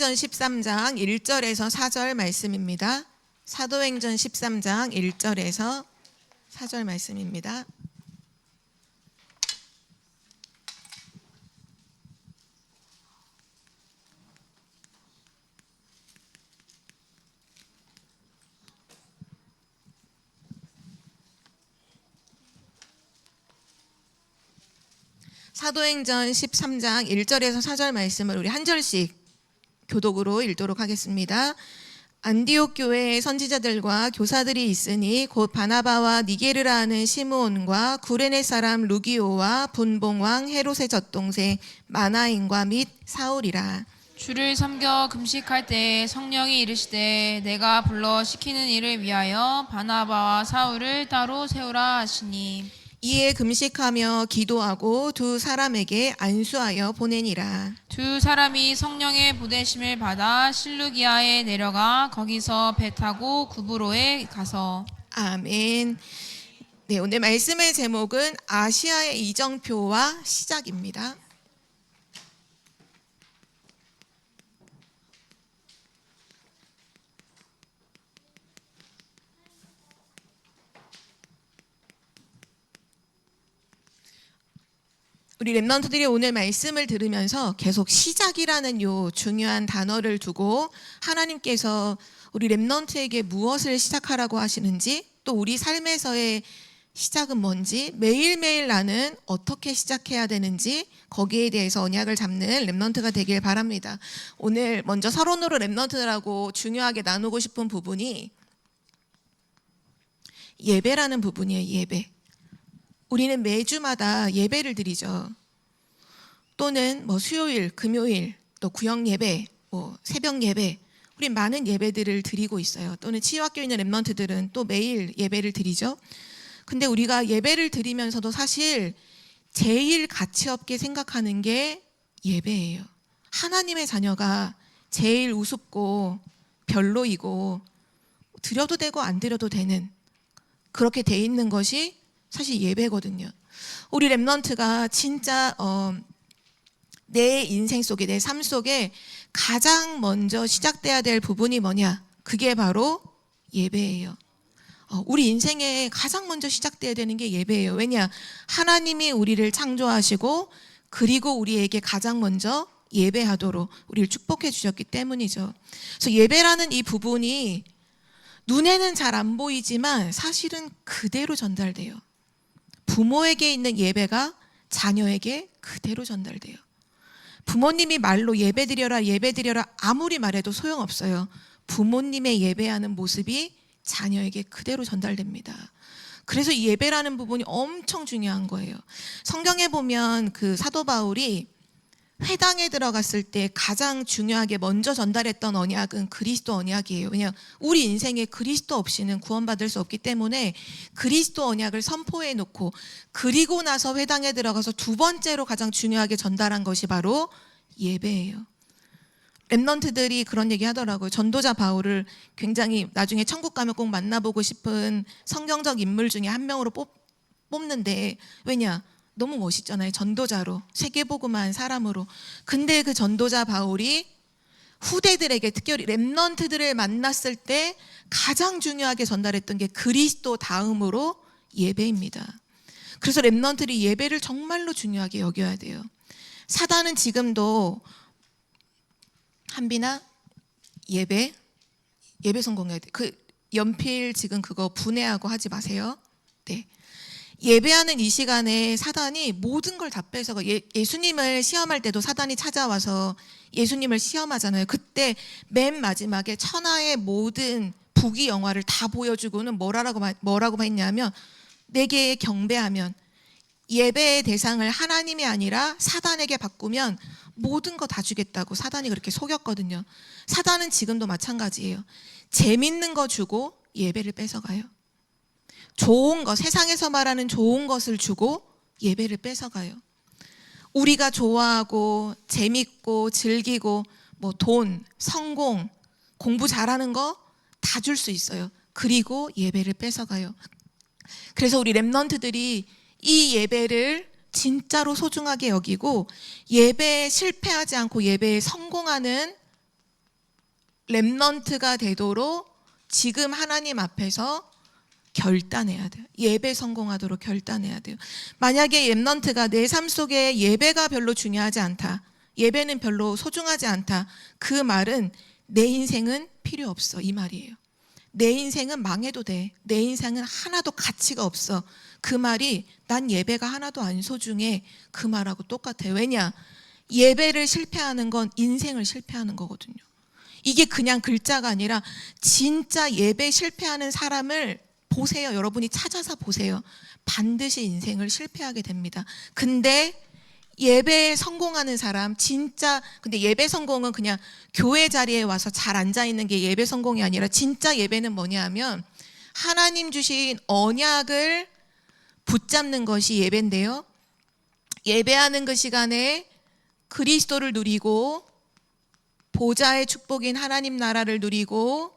사도행전 13장 1절에서 4절 말씀입니다. 사도행전 13장 1절에서 4절 말씀입니다. 사도행전 13장 1절에서 4절 말씀을 우리 한 절씩 교독으로 읽도록 하겠습니다. 안디옥 교회에 선지자들과 교사들이 있으니 곧 바나바와 니게르라 하는 시므온과 구레네 사람 루기오와 분봉왕 헤롯의 젖동생 마나인과 및 사울이라. 주를 섬겨 금식할 때에 성령이 이르시되 내가 불러 시키는 일을 위하여 바나바와 사울을 따로 세우라 하시니 이에 금식하며 기도하고 두 사람에게 안수하여 보내니라. 두 사람이 성령의 보내심을 받아 실루기아에 내려가 거기서 배 타고 구브로에 가서 아멘. 네, 오늘 말씀의 제목은 아시아의 이정표와 시작입니다. 우리 랩런트들이 오늘 말씀을 들으면서 계속 시작이라는 요 중요한 단어를 두고 하나님께서 우리 랩런트에게 무엇을 시작하라고 하시는지, 또 우리 삶에서의 시작은 뭔지, 매일매일 나는 어떻게 시작해야 되는지 거기에 대해서 언약을 잡는 랩런트가 되길 바랍니다. 오늘 먼저 서론으로 랩런트들하고 중요하게 나누고 싶은 부분이 예배라는 부분이에요. 예배. 우리는 매주마다 예배를 드리죠. 또는 수요일, 금요일, 또 구역 예배, 새벽 예배, 우리 많은 예배들을 드리고 있어요. 또는 치유학교에 있는 랩런트들은 또 매일 예배를 드리죠. 근데 우리가 예배를 드리면서도 사실 제일 가치 없게 생각하는 게 예배예요. 하나님의 자녀가 제일 우습고 별로이고 드려도 되고 안 드려도 되는, 그렇게 돼 있는 것이 사실 예배거든요. 우리 랩런트가 진짜 내 인생 속에, 내 삶 속에 가장 먼저 시작돼야 될 부분이 뭐냐? 그게 바로 예배예요. 우리 인생에 가장 먼저 시작돼야 되는 게 예배예요. 왜냐? 하나님이 우리를 창조하시고 그리고 우리에게 가장 먼저 예배하도록 우리를 축복해 주셨기 때문이죠. 그래서 예배라는 이 부분이 눈에는 잘 안 보이지만 사실은 그대로 전달돼요. 부모에게 있는 예배가 자녀에게 그대로 전달돼요. 부모님이 말로 예배드려라 예배드려라 아무리 말해도 소용없어요. 부모님의 예배하는 모습이 자녀에게 그대로 전달됩니다. 그래서 이 예배라는 부분이 엄청 중요한 거예요. 성경에 보면 그 사도 바울이 회당에 들어갔을 때 가장 중요하게 먼저 전달했던 언약은 그리스도 언약이에요. 왜냐하면 우리 인생에 그리스도 없이는 구원받을 수 없기 때문에 그리스도 언약을 선포해 놓고, 그리고 나서 회당에 들어가서 두 번째로 가장 중요하게 전달한 것이 바로 예배예요. 랩런트들이 그런 얘기 하더라고요. 전도자 바울을 굉장히 나중에 천국 가면 꼭 만나보고 싶은 성경적 인물 중에 한 명으로 뽑는데, 왜냐? 너무 멋있잖아요. 전도자로, 세계복음한 사람으로. 근데 그 전도자 바울이 후대들에게, 특별히 랩런트들을 만났을 때 가장 중요하게 전달했던 게 그리스도 다음으로 예배입니다. 그래서 랩런트들이 예배를 정말로 중요하게 여겨야 돼요. 사단은 지금도 한비나 예배 성공해야 돼. 그 연필 지금 그거 분해하고 하지 마세요. 네. 예배하는 이 시간에 사단이 모든 걸 다 뺏어가. 예수님을 시험할 때도 사단이 찾아와서 예수님을 시험하잖아요. 그때 맨 마지막에 천하의 모든 부귀 영화를 다 보여주고는 뭐라고 했냐면, 내게 경배하면, 예배의 대상을 하나님이 아니라 사단에게 바꾸면 모든 거 다 주겠다고 사단이 그렇게 속였거든요. 사단은 지금도 마찬가지예요. 재밌는 거 주고 예배를 뺏어가요. 좋은 거, 세상에서 말하는 좋은 것을 주고 예배를 뺏어가요. 우리가 좋아하고 재밌고 즐기고 돈, 성공, 공부 잘하는 거 다 줄 수 있어요. 그리고 예배를 뺏어가요. 그래서 우리 랩런트들이 이 예배를 진짜로 소중하게 여기고 예배에 실패하지 않고 예배에 성공하는 렘넌트가 되도록 지금 하나님 앞에서 결단해야 돼요. 예배 성공하도록 결단해야 돼요. 만약에 렘넌트가 내 삶 속에 예배가 별로 중요하지 않다, 예배는 별로 소중하지 않다, 그 말은 내 인생은 필요 없어, 이 말이에요. 내 인생은 망해도 돼, 내 인생은 하나도 가치가 없어, 그 말이 난 예배가 하나도 안 소중해, 그 말하고 똑같아요. 왜냐? 예배를 실패하는 건 인생을 실패하는 거거든요. 이게 그냥 글자가 아니라 진짜 예배 실패하는 사람을 보세요. 여러분이 찾아서 보세요. 반드시 인생을 실패하게 됩니다. 근데 예배에 성공하는 사람, 진짜, 근데 예배 성공은 그냥 교회 자리에 와서 잘 앉아있는 게 예배 성공이 아니라 진짜 예배는 뭐냐 하면 하나님 주신 언약을 붙잡는 것이 예배인데요. 예배하는 그 시간에 그리스도를 누리고 보좌의 축복인 하나님 나라를 누리고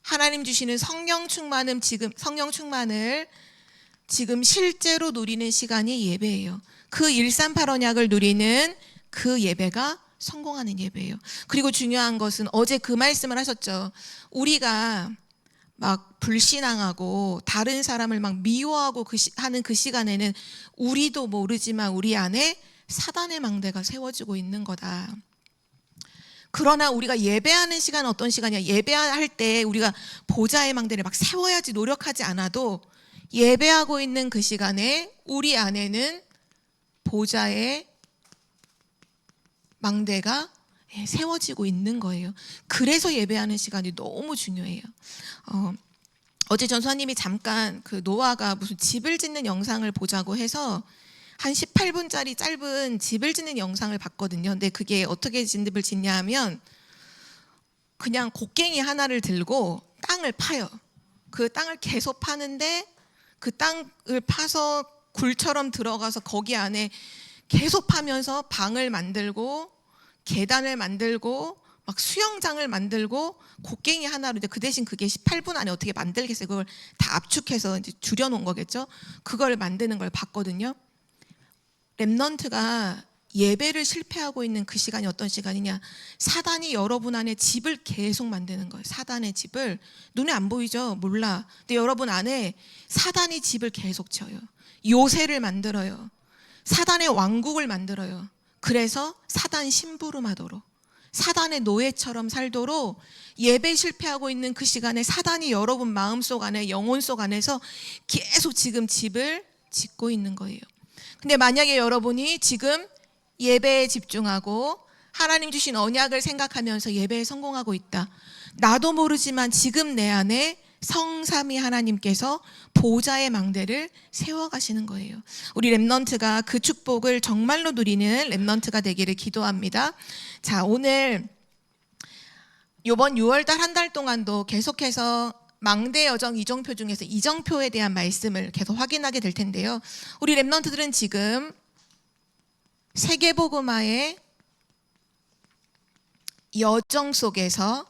하나님 주시는 성령 충만을 지금 실제로 누리는 시간이 예배예요. 그 138 언약을 누리는 그 예배가 성공하는 예배예요. 그리고 중요한 것은 어제 그 말씀을 하셨죠. 우리가 막 불신앙하고 다른 사람을 막 미워하고 하는 그 시간에는 우리도 모르지만 우리 안에 사단의 망대가 세워지고 있는 거다. 그러나 우리가 예배하는 시간은 어떤 시간이야? 예배할 때 우리가 보좌의 망대를 막 세워야지 노력하지 않아도 예배하고 있는 그 시간에 우리 안에는 보좌의 망대가 세워지고 있는 거예요. 그래서 예배하는 시간이 너무 중요해요. 어제 전수아님이 잠깐 그 노아가 무슨 집을 짓는 영상을 보자고 해서 한 18분짜리 짧은 집을 짓는 영상을 봤거든요. 근데 그게 어떻게 집을 짓냐 하면 그냥 곡괭이 하나를 들고 땅을 파요. 그 땅을 계속 파는데 그 땅을 파서 굴처럼 들어가서 거기 안에 계속 파면서 방을 만들고 계단을 만들고 막 수영장을 만들고 곡괭이 하나로 이제 그 대신 그게 18분 안에 어떻게 만들겠어요? 그걸 다 압축해서 이제 줄여놓은 거겠죠? 그걸 만드는 걸 봤거든요. 렘넌트가 예배를 실패하고 있는 그 시간이 어떤 시간이냐? 사단이 여러분 안에 집을 계속 만드는 거예요. 사단의 집을 눈에 안 보이죠? 몰라. 근데 여러분 안에 사단이 집을 계속 쳐요. 요새를 만들어요. 사단의 왕국을 만들어요. 그래서 사단 심부름하도록, 사단의 노예처럼 살도록 예배 실패하고 있는 그 시간에 사단이 여러분 마음속 안에, 영혼 속 안에서 계속 지금 집을 짓고 있는 거예요. 근데 만약에 여러분이 지금 예배에 집중하고 하나님 주신 언약을 생각하면서 예배에 성공하고 있다. 나도 모르지만 지금 내 안에 성삼위 하나님께서 보좌의 망대를 세워가시는 거예요. 우리 렘넌트가 그 축복을 정말로 누리는 렘넌트가 되기를 기도합니다. 자, 오늘 이번 6월달 한 달 동안도 계속해서 망대 여정 이정표 중에서 이정표에 대한 말씀을 계속 확인하게 될 텐데요. 우리 렘넌트들은 지금 세계복음화의 여정 속에서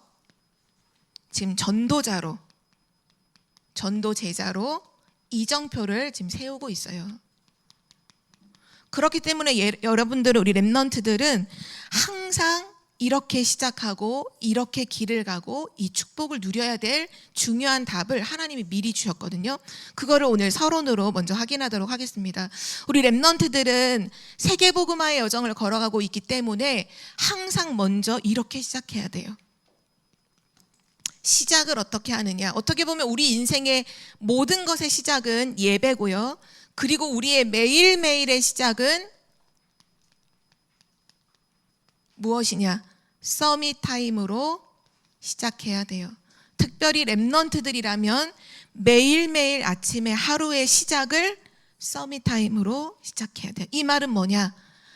지금 전도 제자로 이정표를 지금 세우고 있어요. 그렇기 때문에 여러분들, 우리 렘넌트들은 항상 이렇게 시작하고 이렇게 길을 가고 이 축복을 누려야 될 중요한 답을 하나님이 미리 주셨거든요. 그거를 오늘 서론으로 먼저 확인하도록 하겠습니다. 우리 렘넌트들은 세계복음화의 여정을 걸어가고 있기 때문에 항상 먼저 이렇게 시작해야 돼요. 시작을 어떻게 하느냐? 어떻게 보면 우리 인생의 모든 것의 시작은 예배고요. 그리고 우리의 매일매일의 시작은 무엇이냐? 서밋 타임으로 시작해야 돼요. 특별히 렘넌트들이라면 매일매일 아침에 하루의 시작을 서밋 타임으로 시작해야 돼요. 이 말은 뭐냐?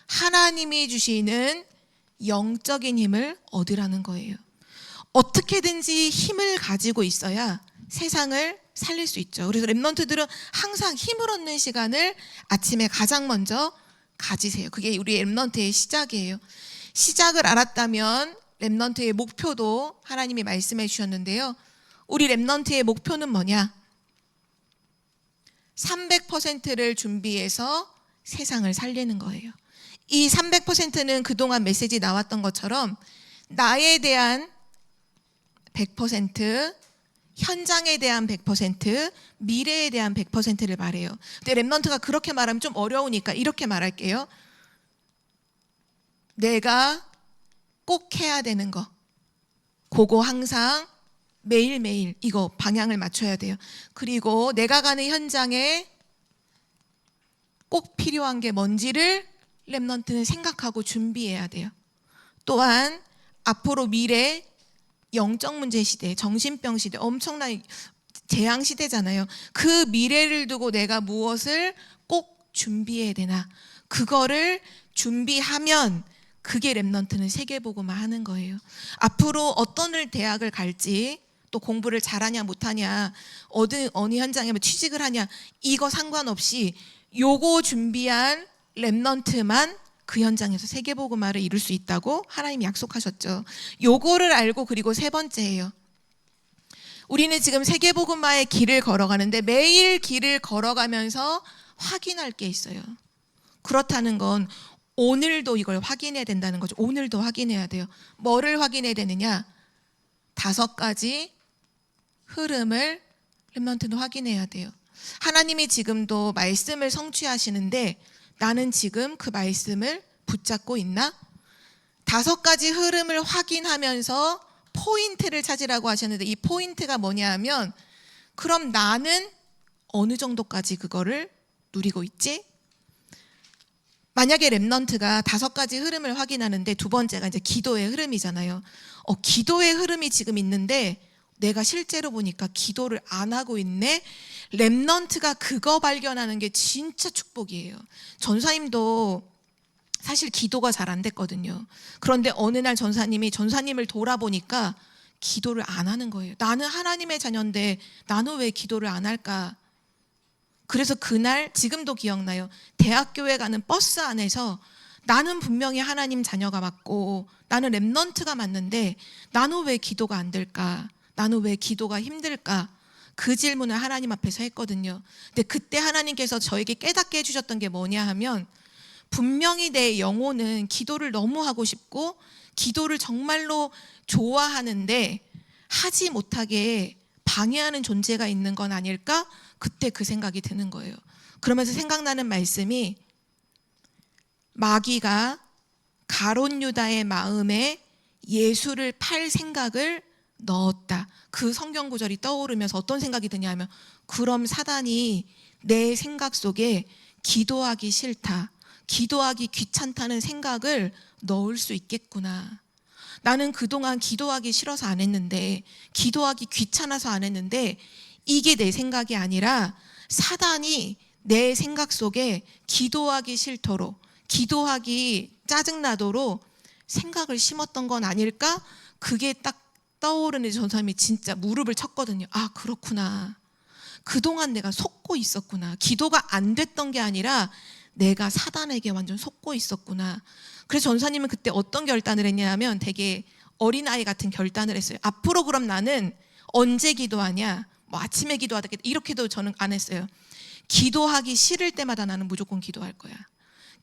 하나님이 주시는 영적인 힘을 얻으라는 거예요. 어떻게든지 힘을 가지고 있어야 세상을 살릴 수 있죠. 그래서 렘넌트들은 항상 힘을 얻는 시간을 아침에 가장 먼저 가지세요. 그게 우리 렘넌트의 시작이에요. 시작을 알았다면 렘넌트의 목표도 하나님이 말씀해 주셨는데요. 우리 렘넌트의 목표는 뭐냐? 300%를 준비해서 세상을 살리는 거예요. 이 300%는 그동안 메시지 나왔던 것처럼 나에 대한 100%, 현장에 대한 100%, 미래에 대한 100%를 말해요. 근데 렘넌트가 그렇게 말하면 좀 어려우니까 이렇게 말할게요. 내가 꼭 해야 되는 거, 그거 항상 매일매일 이거 방향을 맞춰야 돼요. 그리고 내가 가는 현장에 꼭 필요한 게 뭔지를 렘넌트는 생각하고 준비해야 돼요. 또한 앞으로 미래 영적 문제 시대, 정신병 시대, 엄청난 재앙 시대잖아요. 그 미래를 두고 내가 무엇을 꼭 준비해야 되나? 그거를 준비하면 그게 렘넌트는 세계복음화 하는 거예요. 앞으로 어떤 대학을 갈지, 또 공부를 잘하냐 못하냐, 어느 현장에 취직을 하냐, 이거 상관없이 요거 준비한 렘넌트만 그 현장에서 세계복음화를 이룰 수 있다고 하나님이 약속하셨죠. 요거를 알고, 그리고 세 번째예요. 우리는 지금 세계복음화의 길을 걸어가는데 매일 길을 걸어가면서 확인할 게 있어요. 그렇다는 건 오늘도 이걸 확인해야 된다는 거죠. 오늘도 확인해야 돼요. 뭐를 확인해야 되느냐? 5가지 흐름을 렘넌트는 확인해야 돼요. 하나님이 지금도 말씀을 성취하시는데 나는 지금 그 말씀을 붙잡고 있나? 5가지 흐름을 확인하면서 포인트를 찾으라고 하셨는데, 이 포인트가 뭐냐 하면, 그럼 나는 어느 정도까지 그거를 누리고 있지? 만약에 렘넌트가 5가지 흐름을 확인하는데 두 번째가 이제 기도의 흐름이잖아요. 기도의 흐름이 지금 있는데 내가 실제로 보니까 기도를 안 하고 있네. 렘넌트가 그거 발견하는 게 진짜 축복이에요. 전사님도 사실 기도가 잘 안 됐거든요. 그런데 어느 날 전사님을 돌아보니까 기도를 안 하는 거예요. 나는 하나님의 자녀인데 나는 왜 기도를 안 할까? 그래서 그날 지금도 기억나요. 대학교에 가는 버스 안에서 나는 분명히 하나님 자녀가 맞고 나는 렘넌트가 맞는데 나는 왜 기도가 안 될까? 나는 왜 기도가 힘들까? 그 질문을 하나님 앞에서 했거든요. 근데 그때 하나님께서 저에게 깨닫게 해주셨던 게 뭐냐 하면, 분명히 내 영혼은 기도를 너무 하고 싶고 기도를 정말로 좋아하는데 하지 못하게 방해하는 존재가 있는 건 아닐까? 그때 그 생각이 드는 거예요. 그러면서 생각나는 말씀이, 마귀가 가롯 유다의 마음에 예수를 팔 생각을 넣었다. 그 성경 구절이 떠오르면서 어떤 생각이 드냐 하면, 그럼 사단이 내 생각 속에 기도하기 싫다, 기도하기 귀찮다는 생각을 넣을 수 있겠구나. 나는 그동안 기도하기 싫어서 안 했는데, 기도하기 귀찮아서 안 했는데, 이게 내 생각이 아니라 사단이 내 생각 속에 기도하기 싫도록, 기도하기 짜증나도록 생각을 심었던 건 아닐까? 그게 딱 떠오르는 전사님이 진짜 무릎을 쳤거든요. 아, 그렇구나. 그동안 내가 속고 있었구나. 기도가 안 됐던 게 아니라 내가 사단에게 완전 속고 있었구나. 그래서 전사님은 그때 어떤 결단을 했냐면 되게 어린아이 같은 결단을 했어요. 앞으로 그럼 나는 언제 기도하냐? 뭐 아침에 기도하다 이렇게도 저는 안 했어요. 기도하기 싫을 때마다 나는 무조건 기도할 거야.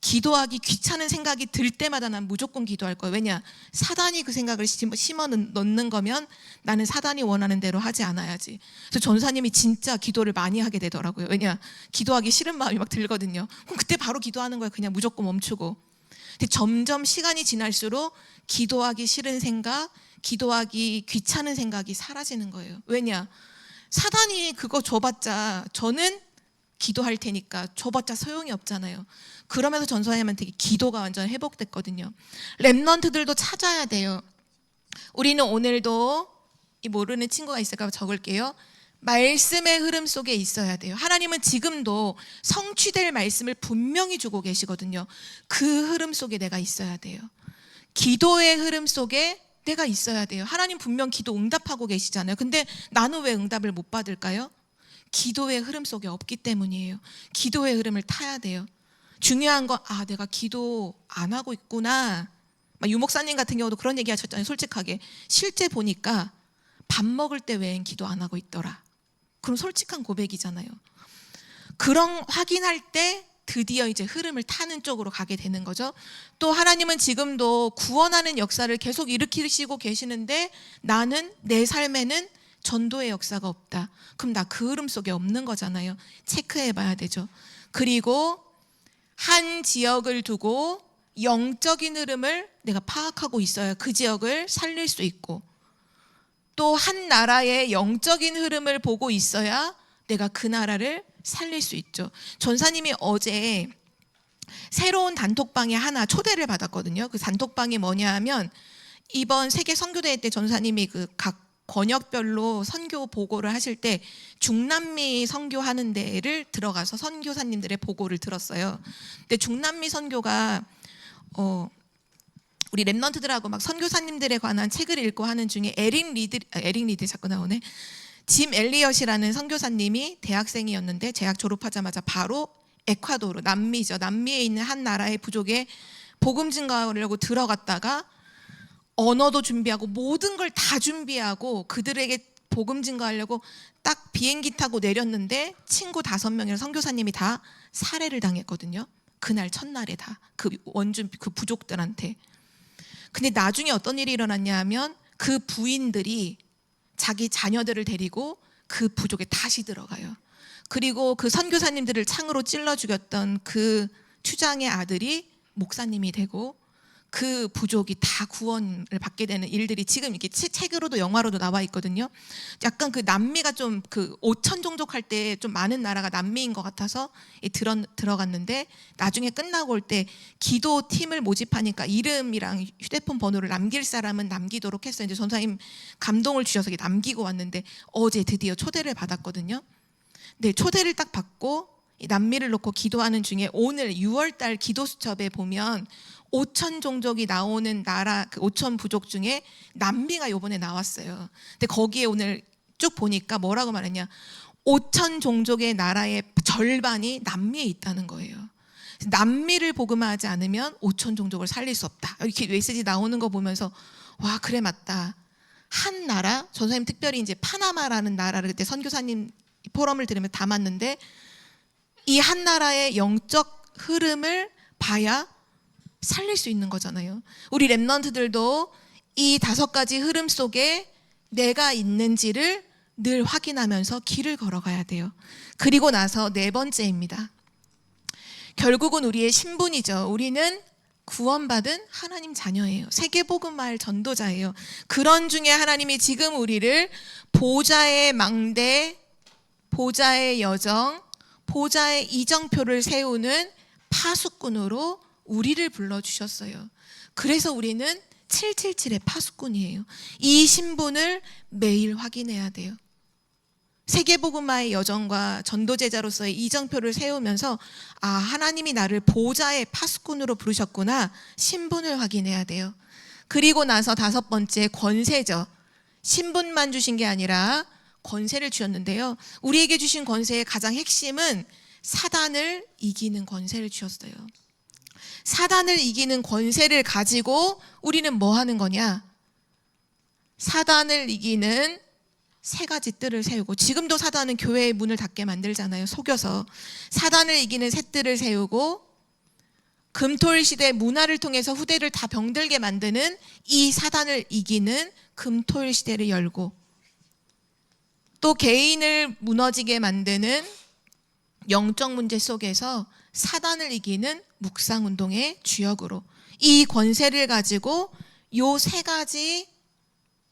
기도하기 귀찮은 생각이 들 때마다 난 무조건 기도할 거야. 왜냐? 사단이 그 생각을 심어 넣는 거면 나는 사단이 원하는 대로 하지 않아야지. 그래서 전사님이 진짜 기도를 많이 하게 되더라고요. 왜냐? 기도하기 싫은 마음이 막 들거든요. 그럼 그때 바로 기도하는 거야. 그냥 무조건 멈추고. 근데 점점 시간이 지날수록 기도하기 싫은 생각, 기도하기 귀찮은 생각이 사라지는 거예요. 왜냐? 사단이 그거 줘봤자 저는 기도할 테니까 줘봤자 소용이 없잖아요. 그러면서 전사님한테 기도가 완전 회복됐거든요. 렘넌트들도 찾아야 돼요. 우리는 오늘도, 이 모르는 친구가 있을까 적을게요. 말씀의 흐름 속에 있어야 돼요. 하나님은 지금도 성취될 말씀을 분명히 주고 계시거든요. 그 흐름 속에 내가 있어야 돼요. 기도의 흐름 속에 내가 있어야 돼요. 하나님 분명 기도 응답하고 계시잖아요. 근데 나는 왜 응답을 못 받을까요? 기도의 흐름 속에 없기 때문이에요. 기도의 흐름을 타야 돼요. 중요한 건, 아, 내가 기도 안 하고 있구나. 유 목사님 같은 경우도 그런 얘기 하셨잖아요. 솔직하게. 실제 보니까 밥 먹을 때 외엔 기도 안 하고 있더라. 그럼 솔직한 고백이잖아요. 그런 확인할 때 드디어 이제 흐름을 타는 쪽으로 가게 되는 거죠. 또 하나님은 지금도 구원하는 역사를 계속 일으키시고 계시는데 나는 내 삶에는 전도의 역사가 없다. 그럼 나 그 흐름 속에 없는 거잖아요. 체크해 봐야 되죠. 그리고 한 지역을 두고 영적인 흐름을 내가 파악하고 있어야 그 지역을 살릴 수 있고, 또 한 나라의 영적인 흐름을 보고 있어야 내가 그 나라를 살릴 수 있죠. 전사님이 어제 새로운 단톡방에 하나 초대를 받았거든요. 그 단톡방이 뭐냐 하면 이번 세계 선교대회 때 전사님이 그 각 권역별로 선교 보고를 하실 때 중남미 선교하는 데를 들어가서 선교사님들의 보고를 들었어요. 근데 중남미 선교가 우리 랩넌트들하고 막 선교사님들에 관한 책을 읽고 하는 중에 에릭 리드 자꾸 나오네. 짐 엘리엇이라는 선교사님이 대학생이었는데 대학 졸업하자마자 바로 에콰도르, 남미죠. 남미에 있는 한 나라의 부족에 복음 증거하려고 들어갔다가 언어도 준비하고 모든 걸 다 준비하고 그들에게 복음 증거하려고 딱 비행기 타고 내렸는데 친구 5명이랑 선교사님이 다 살해를 당했거든요. 그날 첫날에 다 그 원주 그 부족들한테. 근데 나중에 어떤 일이 일어났냐 하면 그 부인들이 자기 자녀들을 데리고 그 부족에 다시 들어가요. 그리고 그 선교사님들을 창으로 찔러 죽였던 그 추장의 아들이 목사님이 되고 그 부족이 다 구원을 받게 되는 일들이 지금 이렇게 책으로도 영화로도 나와 있거든요. 약간 그 남미가 좀 그 5천 종족 할 때 좀 많은 나라가 남미인 것 같아서 들어갔는데 나중에 끝나고 올 때 기도 팀을 모집하니까 이름이랑 휴대폰 번호를 남길 사람은 남기도록 했어요. 이제 전사님 감동을 주셔서 남기고 왔는데 어제 드디어 초대를 받았거든요. 네, 초대를 딱 받고 남미를 놓고 기도하는 중에 오늘 6월달 기도 수첩에 보면 5천 종족이 나오는 나라 그 5천 부족 중에 남미가 요번에 나왔어요. 근데 거기에 오늘 쭉 보니까 뭐라고 말했냐, 5천 종족의 나라의 절반이 남미에 있다는 거예요. 남미를 복음화하지 않으면 5천 종족을 살릴 수 없다. 이렇게 메시지 나오는 거 보면서 와, 그래, 맞다. 한 나라, 전사님 특별히 이제 파나마라는 나라를 그때 선교사님 포럼을 들으면 담았는데 이 한 나라의 영적 흐름을 봐야 살릴 수 있는 거잖아요. 우리 랩넌트들도 이 5가지 흐름 속에 내가 있는지를 늘 확인하면서 길을 걸어가야 돼요. 그리고 나서 4번째입니다. 결국은 우리의 신분이죠. 우리는 구원받은 하나님 자녀예요. 세계복음화의 전도자예요. 그런 중에 하나님이 지금 우리를 보좌의 망대, 보좌의 여정, 보좌의 이정표를 세우는 파수꾼으로 우리를 불러주셨어요. 그래서 우리는 777의 파수꾼이에요. 이 신분을 매일 확인해야 돼요. 세계복음화의 여정과 전도제자로서의 이정표를 세우면서 아, 하나님이 나를 보좌의 파수꾼으로 부르셨구나. 신분을 확인해야 돼요. 그리고 나서 5번째, 권세죠. 신분만 주신 게 아니라 권세를 주셨는데요. 우리에게 주신 권세의 가장 핵심은 사단을 이기는 권세를 주셨어요. 사단을 이기는 권세를 가지고 우리는 뭐 하는 거냐? 사단을 이기는 3가지 뜰을 세우고, 지금도 사단은 교회의 문을 닫게 만들잖아요. 속여서. 사단을 이기는 3뜰을 세우고 금토일 시대 문화를 통해서 후대를 다 병들게 만드는 이 사단을 이기는 금토일 시대를 열고, 또 개인을 무너지게 만드는 영적 문제 속에서 사단을 이기는 묵상운동의 주역으로 이 권세를 가지고 요 3가지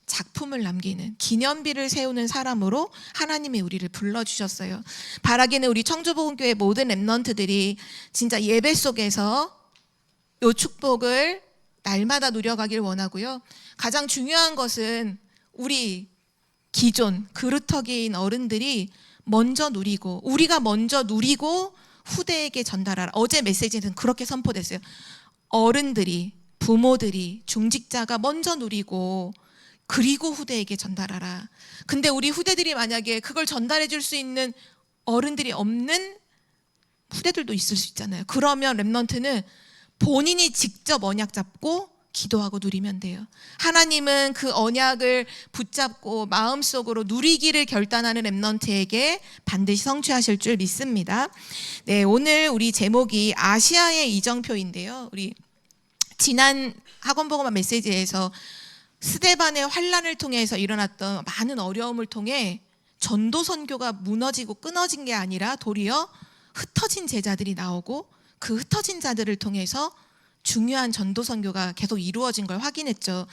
작품을 남기는 기념비를 세우는 사람으로 하나님이 우리를 불러주셨어요. 바라기는 우리 청주복음교회 모든 랩넌트들이 진짜 예배 속에서 요 축복을 날마다 누려가길 원하고요. 가장 중요한 것은 우리 기존 그루터기인 어른들이 먼저 누리고, 우리가 먼저 누리고 후대에게 전달하라. 어제 메시지는 그렇게 선포됐어요. 어른들이, 부모들이, 중직자가 먼저 누리고 그리고 후대에게 전달하라. 근데 우리 후대들이 만약에 그걸 전달해 줄 수 있는 어른들이 없는 후대들도 있을 수 있잖아요. 그러면 랩넌트는 본인이 직접 언약 잡고 기도하고 누리면 돼요. 하나님은 그 언약을 붙잡고 마음속으로 누리기를 결단하는 렘넌트에게 반드시 성취하실 줄 믿습니다. 네, 오늘 우리 제목이 아시아의 이정표인데요. 우리 지난 학원복음화 메시지에서 스데반의 환란을 통해서 일어났던 많은 어려움을 통해 전도 선교가 무너지고 끊어진 게 아니라 도리어 흩어진 제자들이 나오고 그 흩어진 자들을 통해서 중요한 전도 선교가 계속 이루어진 걸 확인했죠.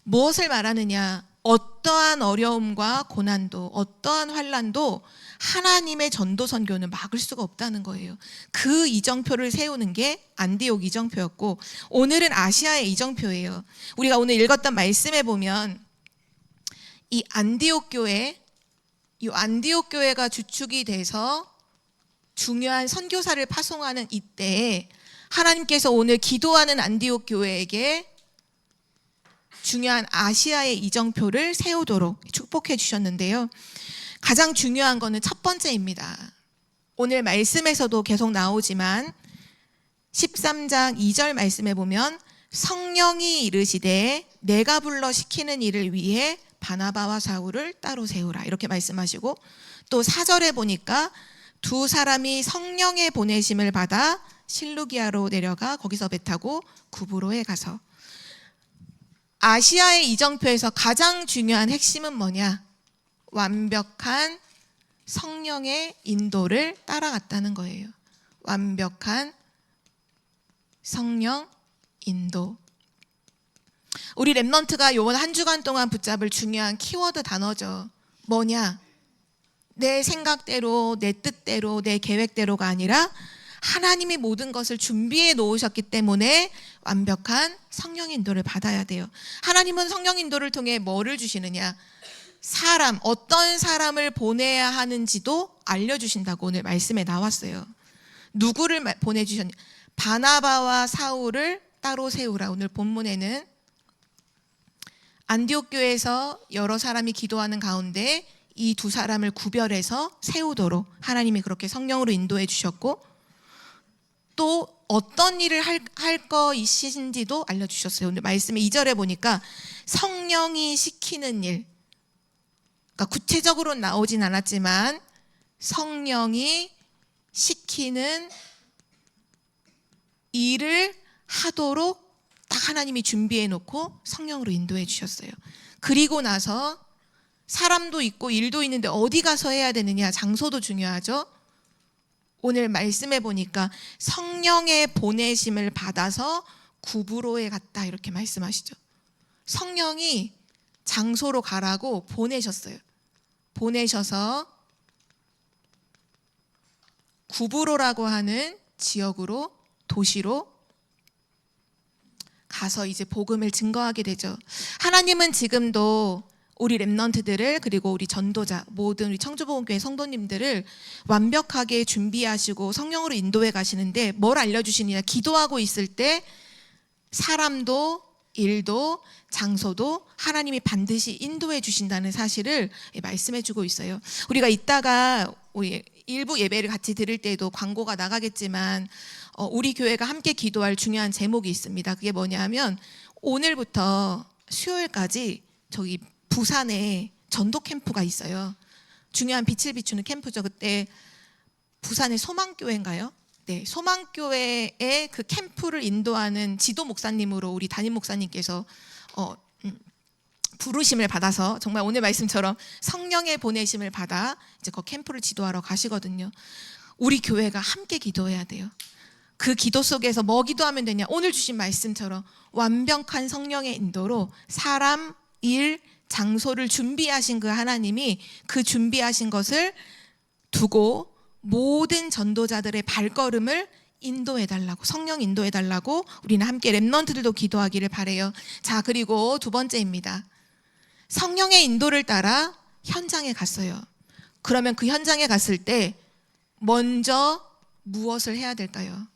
무엇을 말하느냐? 어떠한 어려움과 고난도, 어떠한 환란도 하나님의 전도 선교는 막을 수가 없다는 거예요. 그 이정표를 세우는 게 안디옥 이정표였고, 오늘은 아시아의 이정표예요. 우리가 오늘 읽었던 말씀에 보면 이 안디옥 교회가 주축이 돼서 중요한 선교사를 파송하는 이때에 하나님께서 오늘 기도하는 안디옥 교회에게 중요한 아시아의 이정표를 세우도록 축복해 주셨는데요. 가장 중요한 거는 첫 번째입니다. 오늘 말씀에서도 계속 나오지만 13장 2절 말씀에 보면 성령이 이르시되 내가 불러 시키는 일을 위해 바나바와 사울을 따로 세우라 이렇게 말씀하시고, 또 4절에 보니까 두 사람이 성령의 보내심을 받아 실루기아로 내려가 거기서 배 타고 구브로에 가서. 아시아의 이정표에서 가장 중요한 핵심은 뭐냐? 완벽한 성령의 인도를 따라갔다는 거예요. 완벽한 성령 인도. 우리 렘넌트가 요번 한 주간 동안 붙잡을 중요한 키워드 단어죠. 뭐냐? 내 생각대로, 내 뜻대로, 내 계획대로가 아니라 하나님이 모든 것을 준비해 놓으셨기 때문에 완벽한 성령 인도를 받아야 돼요. 하나님은 성령 인도를 통해 뭐를 주시느냐? 사람, 어떤 사람을 보내야 하는지도 알려주신다고 오늘 말씀에 나왔어요. 누구를 보내주셨냐? 바나바와 사울을 따로 세우라. 오늘 본문에는 안디옥 교회에서 여러 사람이 기도하는 가운데 이 두 사람을 구별해서 세우도록 하나님이 그렇게 성령으로 인도해 주셨고, 또 어떤 일을 할 것이신지도 알려주셨어요. 오늘 말씀에 2절에 보니까 성령이 시키는 일, 그러니까 구체적으로는 나오진 않았지만 성령이 시키는 일을 하도록 딱 하나님이 준비해 놓고 성령으로 인도해 주셨어요. 그리고 나서 사람도 있고 일도 있는데 어디 가서 해야 되느냐? 장소도 중요하죠. 오늘 말씀해 보니까 성령의 보내심을 받아서 구브로에 갔다 이렇게 말씀하시죠. 성령이 장소로 가라고 보내셨어요. 보내셔서 구브로라고 하는 지역으로, 도시로 가서 이제 복음을 증거하게 되죠. 하나님은 지금도 우리 렘넌트들을, 그리고 우리 전도자, 모든 우리 청주복음교회 성도님들을 완벽하게 준비하시고 성령으로 인도해 가시는데 뭘 알려주시느냐? 기도하고 있을 때 사람도 일도 장소도 하나님이 반드시 인도해 주신다는 사실을 말씀해 주고 있어요. 우리가 이따가 우리 일부 예배를 같이 드릴 때도 광고가 나가겠지만 우리 교회가 함께 기도할 중요한 제목이 있습니다. 그게 뭐냐면 오늘부터 수요일까지 저기 부산에 전도 캠프가 있어요. 중요한 빛을 비추는 캠프죠. 그때 부산의 소망교회인가요? 네, 소망교회의 그 캠프를 인도하는 지도 목사님으로 우리 담임 목사님께서 부르심을 받아서 정말 오늘 말씀처럼 성령의 보내심을 받아 이제 그 캠프를 지도하러 가시거든요. 우리 교회가 함께 기도해야 돼요. 그 기도 속에서 뭐 기도하면 되냐? 오늘 주신 말씀처럼 완벽한 성령의 인도로 사람, 일, 장소를 준비하신 그 하나님이 그 준비하신 것을 두고 모든 전도자들의 발걸음을 인도해달라고, 성령 인도해달라고 우리는 함께 렘넌트들도 기도하기를 바라요. 자, 그리고 두 번째입니다. 성령의 인도를 따라 현장에 갔어요. 그러면 그 현장에 갔을 때 먼저 무엇을 해야 될까요?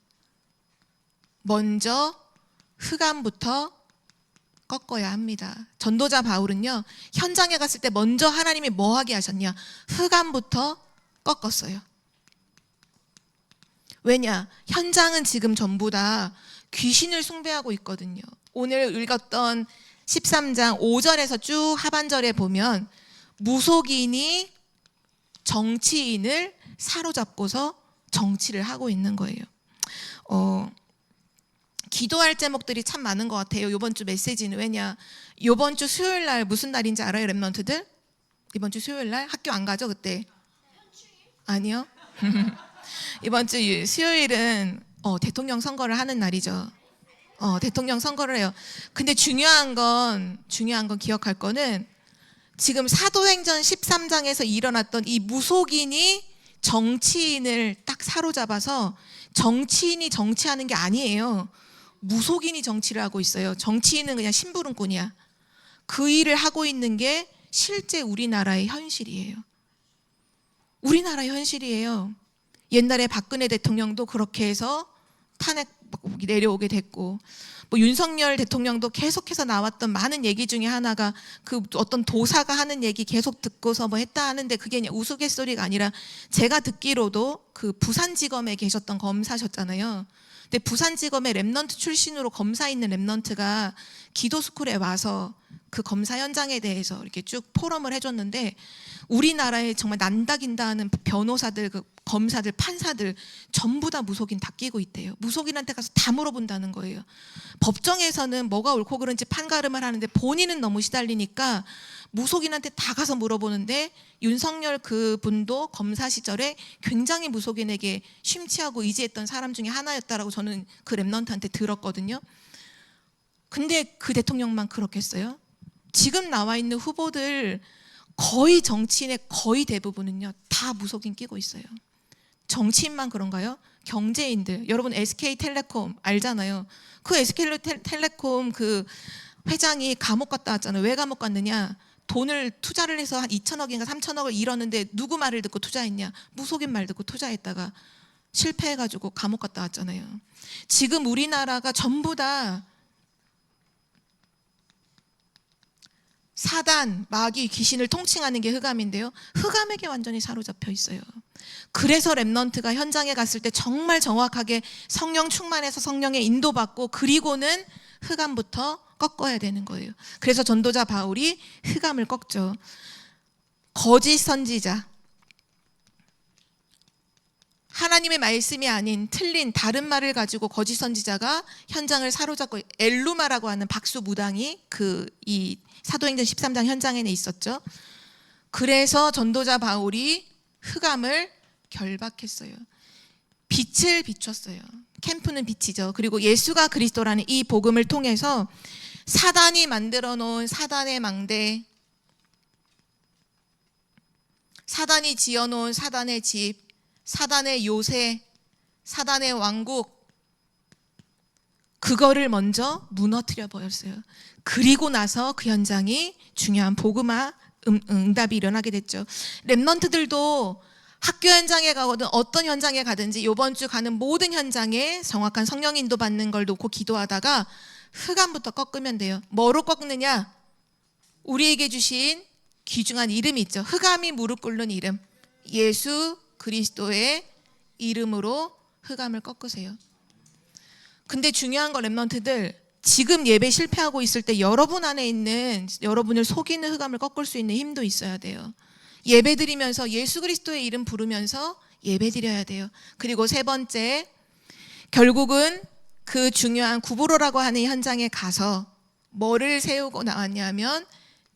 먼저 흑암부터 꺾어야 합니다. 전도자 바울은요, 현장에 갔을 때 먼저 하나님이 뭐 하게 하셨냐? 흑암부터 꺾었어요. 왜냐? 현장은 지금 전부 다 귀신을 숭배하고 있거든요. 오늘 읽었던 13장 5절에서 쭉 하반절에 보면 무속인이 정치인을 사로잡고서 정치를 하고 있는 거예요. 기도할 제목들이 참 많은 것 같아요. 이번 주 메시지는. 왜냐, 이번 주 수요일 날 무슨 날인지 알아요, 랩런트들? 이번 주 수요일 날 학교 안 가죠, 그때? 아니요. 이번 주 수요일은 대통령 선거를 하는 날이죠. 대통령 선거를 해요. 근데 중요한 건 기억할 거는 지금 사도행전 13장에서 일어났던 이 무속인이 정치인을 딱 사로잡아서 정치인이 정치하는 게 아니에요. 무속인이 정치를 하고 있어요. 정치인은 그냥 심부름꾼이야. 그 일을 하고 있는 게 실제 우리나라의 현실이에요. 우리나라의 현실이에요. 옛날에 박근혜 대통령도 그렇게 해서 탄핵 내려오게 됐고, 뭐 윤석열 대통령도 계속해서 나왔던 많은 얘기 중에 하나가 그 어떤 도사가 하는 얘기 계속 듣고서 뭐 했다 하는데 그게 그냥 우스갯소리가 아니라 제가 듣기로도 그 부산지검에 계셨던 검사셨잖아요. 근데 부산지검의 랩넌트 출신으로 검사 있는 랩넌트가 기도스쿨에 와서 그 검사 현장에 대해서 이렇게 쭉 포럼을 해줬는데 우리나라에 정말 난다긴다 하는 변호사들, 그 검사들, 판사들 전부 다 무속인 다 끼고 있대요. 무속인한테 가서 다 물어본다는 거예요. 법정에서는 뭐가 옳고 그른지 판가름을 하는데 본인은 너무 시달리니까 무속인한테 다 가서 물어보는데 윤석열 그분도 검사 시절에 굉장히 무속인에게 심취하고 의지했던 사람 중에 하나였다라고 저는 그 랩넌트한테 들었거든요. 근데 그 대통령만 그렇겠어요? 지금 나와 있는 후보들 거의 정치인의 거의 대부분은요 다 무속인 끼고 있어요. 정치인만 그런가요? 경제인들, 여러분 SK텔레콤 알잖아요. 그 SK텔레콤 그 회장이 감옥 갔다 왔잖아요. 왜 감옥 갔느냐? 돈을 투자를 해서 한 2천억인가 3천억을 잃었는데 누구 말을 듣고 투자했냐? 무속인 말 듣고 투자했다가 실패해가지고 감옥 갔다 왔잖아요. 지금 우리나라가 전부 다 사단, 마귀, 귀신을 통칭하는 게 흑암인데요. 흑암에게 완전히 사로잡혀 있어요. 그래서 랩넌트가 현장에 갔을 때 정말 정확하게 성령 충만해서 성령에 인도받고 그리고는 흑암부터 꺾어야 되는 거예요. 그래서 전도자 바울이 흑암을 꺾죠. 거짓 선지자, 하나님의 말씀이 아닌 틀린 다른 말을 가지고 거짓 선지자가 현장을 사로잡고 엘루마라고 하는 박수 무당이 이 사도행전 13장 현장에는 있었죠. 그래서 전도자 바울이 흑암을 결박했어요. 빛을 비췄어요. 캠프는 빛이죠. 그리고 예수가 그리스도라는 이 복음을 통해서 사단이 만들어 놓은 사단의 망대, 사단이 지어 놓은 사단의 집, 사단의 요새, 사단의 왕국, 그거를 먼저 무너뜨려 버렸어요. 그리고 나서 그 현장이 중요한 복음화 응답이 일어나게 됐죠. 랩넌트들도 학교 현장에 가거든 어떤 현장에 가든지 이번 주 가는 모든 현장에 정확한 성령 인도 받는 걸 놓고 기도하다가 흑암부터 꺾으면 돼요. 뭐로 꺾느냐? 우리에게 주신 귀중한 이름이 있죠. 흑암이 무릎 꿇는 이름, 예수 그리스도의 이름으로 흑암을 꺾으세요. 근데 중요한 건 랩넌트들, 지금 예배 실패하고 있을 때 여러분 안에 있는, 여러분을 속이는 흑암을 꺾을 수 있는 힘도 있어야 돼요. 예배 드리면서 예수 그리스도의 이름 부르면서 예배 드려야 돼요. 그리고 세 번째, 결국은 그 중요한 구보로라고 하는 현장에 가서 뭐를 세우고 나왔냐면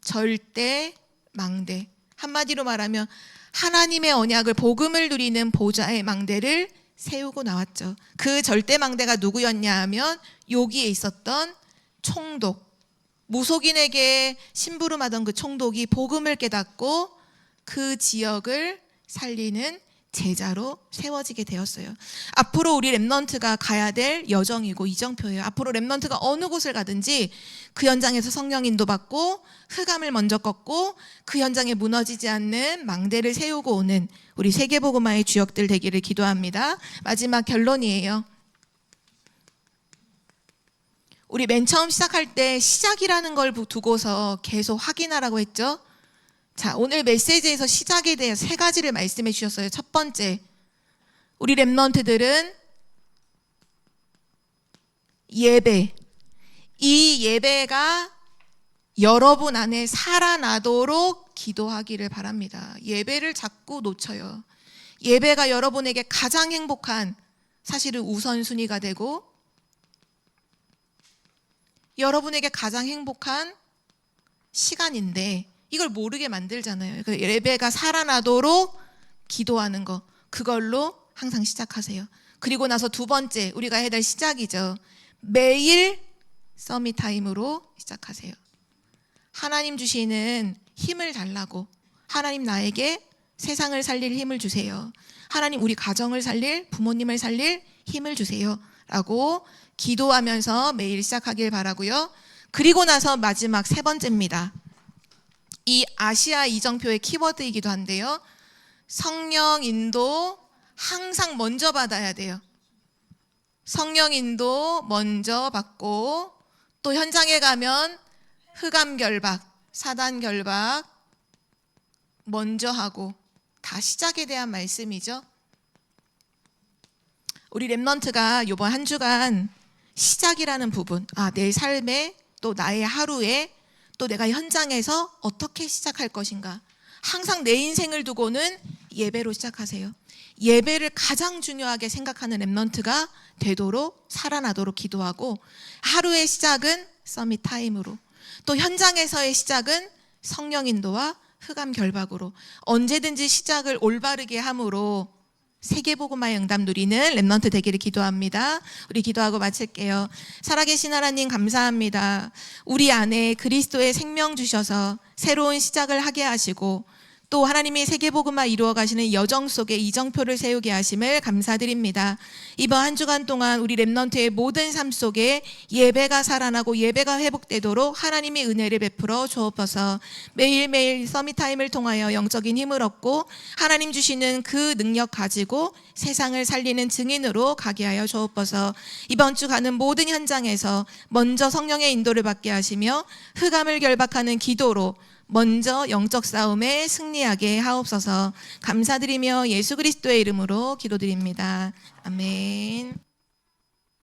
절대 망대, 한마디로 말하면 하나님의 언약을, 복음을 누리는 보좌의 망대를 세우고 나왔죠. 그 절대 망대가 누구였냐 하면 여기에 있었던 총독, 무속인에게 심부름하던 그 총독이 복음을 깨닫고 그 지역을 살리는 제자로 세워지게 되었어요. 앞으로 우리 랩넌트가 가야 될 여정이고 이정표예요. 앞으로 랩넌트가 어느 곳을 가든지 그 현장에서 성령 인도받고 흑암을 먼저 꺾고 그 현장에 무너지지 않는 망대를 세우고 오는 우리 세계복음화의 주역들 되기를 기도합니다. 마지막 결론이에요. 우리 맨 처음 시작할 때 시작이라는 걸 두고서 계속 확인하라고 했죠. 자, 오늘 메시지에서 시작에 대해 세 가지를 말씀해 주셨어요. 첫 번째, 우리 랩넌트들은 이 예배가 여러분 안에 살아나도록 기도하기를 바랍니다. 예배를 자꾸 놓쳐요. 예배가 여러분에게 가장 행복한, 사실은 우선순위가 되고 여러분에게 가장 행복한 시간인데 이걸 모르게 만들잖아요. 그 예배가 살아나도록 기도하는 거, 그걸로 항상 시작하세요. 그리고 나서 두 번째, 우리가 해야 될 시작이죠. 매일 서밋 타임으로 시작하세요. 하나님 주시는 힘을 달라고, 하나님 나에게 세상을 살릴 힘을 주세요. 하나님 우리 가정을 살릴, 부모님을 살릴 힘을 주세요 라고 기도하면서 매일 시작하길 바라고요. 그리고 나서 마지막 세 번째입니다. 이 아시아 이정표의 키워드이기도 한데요. 성령 인도 항상 먼저 받아야 돼요. 성령 인도 먼저 받고, 또 현장에 가면 흑암 결박, 사단 결박 먼저 하고, 다 시작에 대한 말씀이죠. 우리 렘넌트가 이번 한 주간 시작이라는 부분, 내 삶에, 또 나의 하루에, 또 내가 현장에서 어떻게 시작할 것인가, 항상 내 인생을 두고는 예배로 시작하세요. 예배를 가장 중요하게 생각하는 렘넌트가 되도록, 살아나도록 기도하고, 하루의 시작은 서밋 타임으로, 또 현장에서의 시작은 성령 인도와 흑암 결박으로, 언제든지 시작을 올바르게 함으로 세계복음화의 응답 누리는 렘넌트 되기를 기도합니다. 우리 기도하고 마칠게요. 살아계신 하나님 감사합니다. 우리 안에 그리스도의 생명 주셔서 새로운 시작을 하게 하시고, 또 하나님이 세계복음화 이루어 가시는 여정 속에 이정표를 세우게 하심을 감사드립니다. 이번 한 주간 동안 우리 렘넌트의 모든 삶 속에 예배가 살아나고 예배가 회복되도록 하나님의 은혜를 베풀어 주옵소서. 매일매일 서밋타임을 통하여 영적인 힘을 얻고 하나님 주시는 그 능력 가지고 세상을 살리는 증인으로 가게 하여 주옵소서. 이번 주 가는 모든 현장에서 먼저 성령의 인도를 받게 하시며 흑암을 결박하는 기도로 먼저 영적 싸움에 승리하게 하옵소서. 감사드리며 예수 그리스도의 이름으로 기도드립니다. 아멘.